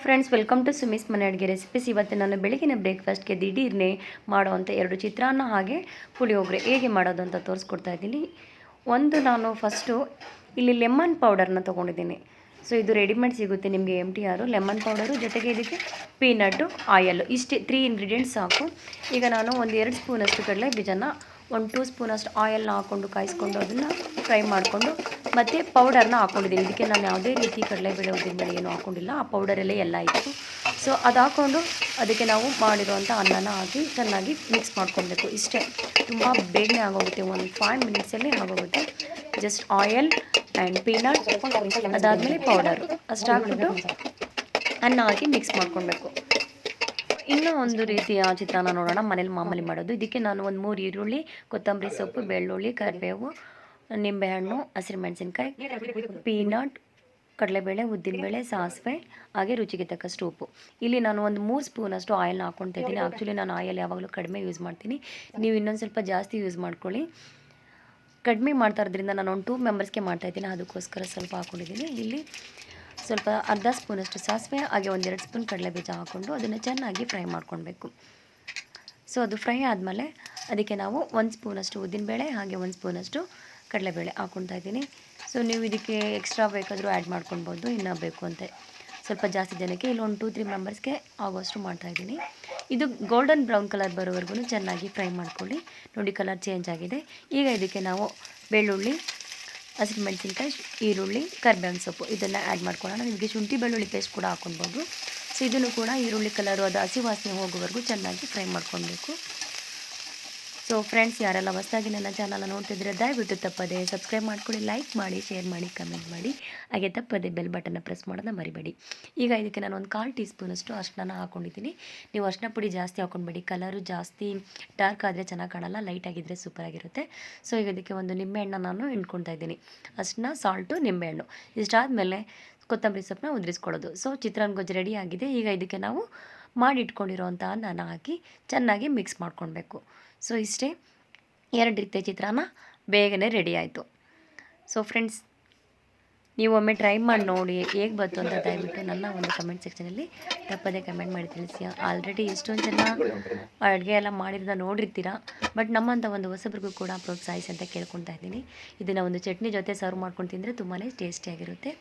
Friends, welcome to ಸುಮಿಸ್ ಮನೆ ಅಡುಗೆ recipes. ಇವತ್ತು ನಾನು ಬೆಳಗಿನ ಬ್ರೇಕ್ಫಾಸ್ಟ್ಗೆ ದಿಢೀರ್ನೆ ಮಾಡೋವಂಥ 2 ಚಿತ್ರಾನ್ನ ಹಾಗೆ ಪುಳಿಯೋಗರೆ ಹೇಗೆ ಮಾಡೋದು ಅಂತ ತೋರಿಸ್ಕೊಡ್ತಾ ಇದ್ದೀನಿ. ನಾನು ಫಸ್ಟು ಇಲ್ಲಿ ಲೆಮನ್ ಪೌಡರ್ನ ತೊಗೊಂಡಿದ್ದೀನಿ. ಸೊ ಇದು ರೆಡಿಮೇಡ್ ಸಿಗುತ್ತೆ ನಿಮಗೆ MTR ಲೆಮನ್ ಪೌಡರು, ಜೊತೆಗೆ ಇದಕ್ಕೆ ಪೀನಟ್ಟು, ಆಯಲ್, ಇಷ್ಟೇ 3 ಇಂಗ್ರೀಡಿಯೆಂಟ್ಸ್ ಸಾಕು. ಈಗ ನಾನು ಒಂದು 2 ಸ್ಪೂನಷ್ಟು ಕಡಲೆ ಬೀಜನ 2 ಸ್ಪೂನಷ್ಟು ಆಯಲ್ನ ಹಾಕ್ಕೊಂಡು ಕಾಯಿಸ್ಕೊಂಡು ಅದನ್ನು ಫ್ರೈ ಮಾಡಿಕೊಂಡು ಮತ್ತು ಪೌಡರ್ನ ಹಾಕ್ಕೊಂಡಿದ್ದೀನಿ. ಇದಕ್ಕೆ ನಾನು ಯಾವುದೇ ರೀತಿ ಕಡಲೆಬೇಳೆ ಉದ್ದಿನಬೇಳೆ ಏನೂ ಹಾಕ್ಕೊಂಡಿಲ್ಲ, ಆ ಪೌಡರಲ್ಲೇ ಎಲ್ಲ ಇತ್ತು. ಸೊ ಅದು ಹಾಕ್ಕೊಂಡು ಅದಕ್ಕೆ ನಾವು ಮಾಡಿರುವಂಥ ಅನ್ನನ ಹಾಕಿ ಚೆನ್ನಾಗಿ ಮಿಕ್ಸ್ ಮಾಡ್ಕೊಳ್ಬೇಕು. ಇಷ್ಟೇ, ತುಂಬ ಬೇಗನೆ ಆಗೋಗುತ್ತೆ, ಒಂದು 5 ಮಿನಿಟ್ಸಲ್ಲಿ ಆಗೋಗುತ್ತೆ. ಜಸ್ಟ್ ಆಯಲ್ ಆ್ಯಂಡ್ ಪೀನಟ್, ಅದಾದಮೇಲೆ ಪೌಡರು ಅಷ್ಟು ಹಾಕ್ಬಿಟ್ಟು ಅನ್ನ ಹಾಕಿ ಮಿಕ್ಸ್ ಮಾಡ್ಕೊಳ್ಬೇಕು. ಇನ್ನೂ ಒಂದು ರೀತಿಯ ಚಿತ್ರಾನ್ನ ನೋಡೋಣ, ಮನೇಲಿ ಮಾಮೂಲಿ ಮಾಡೋದು. ಇದಕ್ಕೆ ನಾನು ಒಂದು 3 ಈರುಳ್ಳಿ, ಕೊತ್ತಂಬರಿ ಸೊಪ್ಪು, ಬೆಳ್ಳುಳ್ಳಿ, ಕರಿಬೇವು, ನಿಂಬೆಹಣ್ಣು, ಹಸಿರು ಮೆಣಸಿನ್ಕಾಯಿ, ಪೀನಟ್, ಕಡಲೆಬೇಳೆ, ಉದ್ದಿನಬೇಳೆ, ಸಾಸಿವೆ, ಹಾಗೆ ರುಚಿಗೆ ತಕ್ಕಷ್ಟು ಉಪ್ಪು. ಇಲ್ಲಿ ನಾನು ಒಂದು 3 ಸ್ಪೂನಷ್ಟು ಆಯಿಲ್ನ ಹಾಕ್ಕೊಳ್ತಾ ಇದ್ದೀನಿ. ಆ್ಯಕ್ಚುಲಿ ನಾನು ಆಯಿಲ್ ಯಾವಾಗಲೂ ಕಡಿಮೆ ಯೂಸ್ ಮಾಡ್ತೀನಿ, ನೀವು ಇನ್ನೊಂದು ಸ್ವಲ್ಪ ಜಾಸ್ತಿ ಯೂಸ್ ಮಾಡ್ಕೊಳ್ಳಿ. ಕಡಿಮೆ ಮಾಡ್ತಾ ಇರೋದ್ರಿಂದ ನಾನು ಒಂದು 2 ಮೆಂಬರ್ಸ್ಗೆ ಮಾಡ್ತಾಯಿದ್ದೀನಿ, ಅದಕ್ಕೋಸ್ಕರ ಸ್ವಲ್ಪ ಹಾಕ್ಕೊಂಡಿದ್ದೀನಿ. ಇಲ್ಲಿ ಸ್ವಲ್ಪ ಅರ್ಧ ಸ್ಪೂನಷ್ಟು ಸಾಸಿವೆ ಹಾಗೆ 1-2 ಸ್ಪೂನ್ ಕಡಲೆಬೀಜ ಹಾಕ್ಕೊಂಡು ಅದನ್ನು ಚೆನ್ನಾಗಿ ಫ್ರೈ ಮಾಡ್ಕೊಳ್ಬೇಕು. ಸೊ ಅದು ಫ್ರೈ ಆದಮೇಲೆ ಅದಕ್ಕೆ ನಾವು 1 ಸ್ಪೂನಷ್ಟು ಉದ್ದಿನಬೇಳೆ ಹಾಗೆ 1 ಸ್ಪೂನಷ್ಟು ಕಡಲೆಬೇಳೆ ಹಾಕ್ಕೊಳ್ತಾ ಇದ್ದೀನಿ. ಸೊ ನೀವು ಇದಕ್ಕೆ ಎಕ್ಸ್ಟ್ರಾ ಬೇಕಾದರೂ ಆ್ಯಡ್ ಮಾಡ್ಕೊಳ್ಬೋದು, ಇನ್ನೂ ಬೇಕು ಅಂತ. ಸ್ವಲ್ಪ ಜಾಸ್ತಿ ಜನಕ್ಕೆ ಇಲ್ಲಿ ಒಂದು 2-3 ಮೆಂಬರ್ಸ್ಗೆ ಆಗೋಷ್ಟು ಮಾಡ್ತಾಯಿದ್ದೀನಿ. ಇದು ಗೋಲ್ಡನ್ ಬ್ರೌನ್ ಕಲರ್ ಬರೋವರೆಗೂ ಚೆನ್ನಾಗಿ ಫ್ರೈ ಮಾಡ್ಕೊಳ್ಳಿ. ನೋಡಿ, ಕಲರ್ ಚೇಂಜ್ ಆಗಿದೆ. ಈಗ ಇದಕ್ಕೆ ನಾವು ಬೆಳ್ಳುಳ್ಳಿ, ಹಸಿರು ಮೆಣಸಿನ್ಕಾಯಿ, ಈರುಳ್ಳಿ, ಕರಿಬೇವಿನ ಸೊಪ್ಪು ಇದನ್ನು ಆ್ಯಡ್ ಮಾಡ್ಕೊಳ್ಳೋಣ. ನಿಮಗೆ ಶುಂಠಿ ಬೆಳ್ಳುಳ್ಳಿ ಪೇಸ್ಟ್ ಕೂಡ ಹಾಕ್ಕೊಳ್ಬೋದು. ಸೊ ಇದನ್ನು ಕೂಡ ಈರುಳ್ಳಿ ಕಲರು ಅದು ಹಸಿ ವಾಸನೆ ಹೋಗೋವರೆಗೂ ಚೆನ್ನಾಗಿ ಫ್ರೈ ಮಾಡ್ಕೊಳ್ಬೇಕು. ಸೊ ಫ್ರೆಂಡ್ಸ್, ಯಾರೆಲ್ಲ ಹೊಸದಾಗಿ ನನ್ನ ಚಾನಲ್ನ ನೋಡ್ತಿದ್ರೆ ದಯವಿಟ್ಟು ತಪ್ಪದೆ ಸಬ್ಸ್ಕ್ರೈಬ್ ಮಾಡ್ಕೊಳ್ಳಿ, ಲೈಕ್ ಮಾಡಿ, ಶೇರ್ ಮಾಡಿ, ಕಮೆಂಟ್ ಮಾಡಿ, ಹಾಗೆ ತಪ್ಪದೆ ಬೆಲ್ ಬಟನ್ನ ಪ್ರೆಸ್ ಮಾಡೋದನ್ನ ಮರಿಬೇಡಿ. ಈಗ ಇದಕ್ಕೆ ನಾನು ಒಂದು 1/4 ಟೀ ಸ್ಪೂನಷ್ಟು ಅರಿಶಿನ ಹಾಕ್ಕೊಂಡಿದ್ದೀನಿ. ನೀವು ಅರಿಶಿನ ಪುಡಿ ಜಾಸ್ತಿ ಹಾಕ್ಕೊಳ್ಬೇಡಿ, ಕಲರು ಜಾಸ್ತಿ ಡಾರ್ಕ್ ಆದರೆ ಚೆನ್ನಾಗಿ ಕಾಣಲ್ಲ, ಲೈಟಾಗಿದ್ದರೆ ಸೂಪರಾಗಿರುತ್ತೆ. ಸೊ ಈಗ ಇದಕ್ಕೆ ಒಂದು ನಿಂಬೆಹಣ್ಣು ನಾನು ಹಿಂಡ್ಕೊಳ್ತಾ ಇದ್ದೀನಿ. ಅರಿಶಿನ, ಸಾಲ್ಟು, ನಿಂಬೆಹಣ್ಣು ಇಷ್ಟಾದಮೇಲೆ ಕೊತ್ತಂಬರಿ ಸೊಪ್ಪನ್ನ ಉದುರಿಸ್ಕೊಳ್ಳೋದು. ಸೊ ಚಿತ್ರಾನ್ನ ಗೊಜ್ಜು ರೆಡಿ ಆಗಿದೆ. ಈಗ ಇದಕ್ಕೆ ನಾವು ಮಾಡಿಟ್ಕೊಂಡಿರೋವಂಥ ಅನ್ನನ ಹಾಕಿ ಚೆನ್ನಾಗಿ ಮಿಕ್ಸ್ ಮಾಡ್ಕೊಳ್ಬೇಕು. ಸೊ ಇಷ್ಟೇ, 2 ರೀತಿಯ ಚಿತ್ರಾನ್ನ ಬೇಗನೆ ರೆಡಿ ಆಯಿತು. ಸೊ ಫ್ರೆಂಡ್ಸ್, ನೀವು ಒಮ್ಮೆ ಟ್ರೈ ಮಾಡಿ ನೋಡಿ, ಹೇಗೆ ಬಂತು ಅಂತ ದಯವಿಟ್ಟು ನನ್ನ ಒಂದು ಕಮೆಂಟ್ ಸೆಕ್ಷನಲ್ಲಿ ತಪ್ಪದೇ ಕಮೆಂಟ್ ಮಾಡಿ ತಿಳಿಸಿ. ಆಲ್ರೆಡಿ ಎಷ್ಟೊಂದು ಜನ ಅಡುಗೆ ಎಲ್ಲ ಮಾಡಿರೋದ ನೋಡಿರ್ತೀರ, ಬಟ್ ನಮ್ಮಂಥ ಒಂದು ಹೊಸಬ್ರಿಗೂ ಕೂಡ ಪ್ರೋತ್ಸಾಹಿಸಿ ಅಂತ ಕೇಳ್ಕೊತಾ ಇದ್ದೀನಿ. ಇದನ್ನು ಒಂದು ಚಟ್ನಿ ಜೊತೆ ಸರ್ವ್ ಮಾಡ್ಕೊಂಡು ತಿಂದರೆ ತುಂಬಾ ಟೇಸ್ಟಿಯಾಗಿರುತ್ತೆ.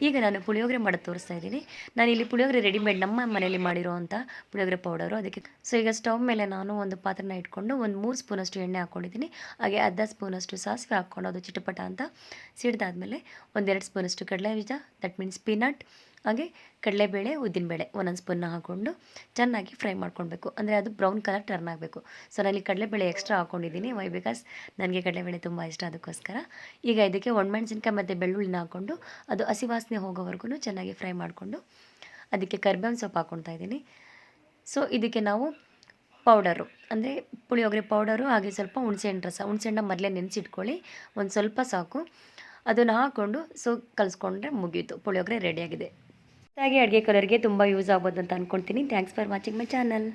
ಈಗ ನಾನು ಪುಳಿಯೋಗರೆ ಮಾಡೋದು ತೋರಿಸ್ತಾ ಇದ್ದೀನಿ. ನಾನು ಇಲ್ಲಿ ಪುಳಿಯೋಗರೆ ರೆಡಿಮೇಡ್ ನಮ್ಮ ಮನೆಯಲ್ಲಿ ಮಾಡಿರೋವಂಥ ಪುಳಿಯೋಗರೆ ಪೌಡರು ಅದಕ್ಕೆ. ಸೊ ಈಗ ಸ್ಟವ್ ಮೇಲೆ ನಾನು ಒಂದು ಪಾತ್ರನ ಇಟ್ಕೊಂಡು ಒಂದು 3 ಸ್ಪೂನಷ್ಟು ಎಣ್ಣೆ ಹಾಕ್ಕೊಂಡಿದ್ದೀನಿ. ಹಾಗೆ ಅರ್ಧ ಸ್ಪೂನಷ್ಟು ಸಾಸಿವೆ ಹಾಕ್ಕೊಂಡು ಅದು ಚಿಟಪಟ ಅಂತ ಸಿಡ್ದಾದ್ಮೇಲೆ 1-2 ಸ್ಪೂನಷ್ಟು ಕಡಲೆ ಬೀಜ, ದಟ್ ಮೀನ್ಸ್ ಪೀನಟ್, ಹಾಗೆ ಕಡಲೆಬೇಳೆ, ಉದ್ದಿನಬೇಳೆ 1 ಸ್ಪೂನ್ನ ಹಾಕ್ಕೊಂಡು ಚೆನ್ನಾಗಿ ಫ್ರೈ ಮಾಡ್ಕೊಳ್ಬೇಕು. ಅಂದರೆ ಅದು ಬ್ರೌನ್ ಕಲರ್ ಟರ್ನ್ ಆಗಬೇಕು. ಸೊ ನಾನಲ್ಲಿ ಕಡಲೆಬೇಳೆ ಎಕ್ಸ್ಟ್ರಾ ಹಾಕ್ಕೊಂಡಿದ್ದೀನಿ. ವೈ ಬಿಕಾಸ್ ನನಗೆ ಕಡಲೆಬೇಳೆ ತುಂಬ ಇಷ್ಟ, ಅದಕ್ಕೋಸ್ಕರ. ಈಗ ಇದಕ್ಕೆ ಒಣಮೆಣಸಿನ್ಕಾಯಿ ಮತ್ತು ಬೆಳ್ಳುಳ್ಳಿನ ಹಾಕ್ಕೊಂಡು ಅದು ಹಸಿ ವಾಸನೆ ಹೋಗೋವರೆಗೂ ಚೆನ್ನಾಗಿ ಫ್ರೈ ಮಾಡಿಕೊಂಡು ಅದಕ್ಕೆ ಕರಿಬೇವಿನ ಸೊಪ್ಪು ಹಾಕ್ಕೊಳ್ತಾ ಇದ್ದೀನಿ. ಸೊ ಇದಕ್ಕೆ ನಾವು ಪೌಡರು ಅಂದರೆ ಪುಳಿಯೋಗರೆ ಪೌಡರು ಹಾಗೆ ಸ್ವಲ್ಪ ಹುಣಸೆಹಣ್ಣು ರಸ, ಹುಣಸೆಹಣ್ಣು ಮೊದಲೇ ನೆನೆಸಿಟ್ಕೊಳ್ಳಿ, ಒಂದು ಸ್ವಲ್ಪ ಸಾಕು. ಅದನ್ನು ಹಾಕ್ಕೊಂಡು ಸೊ ಕಲಿಸ್ಕೊಂಡ್ರೆ ಮುಗೀತು, ಪುಳಿಯೋಗರೆ ರೆಡಿಯಾಗಿದೆ. ಹಾಗೆ ಅಡುಗೆ ಕಲರ್ಗೆ ತುಂಬ ಯೂಸ್ ಆಗ್ಬೋದು ಅಂತ ಅಂದ್ಕೊಳ್ತೀನಿ. Thanks for watching my channel.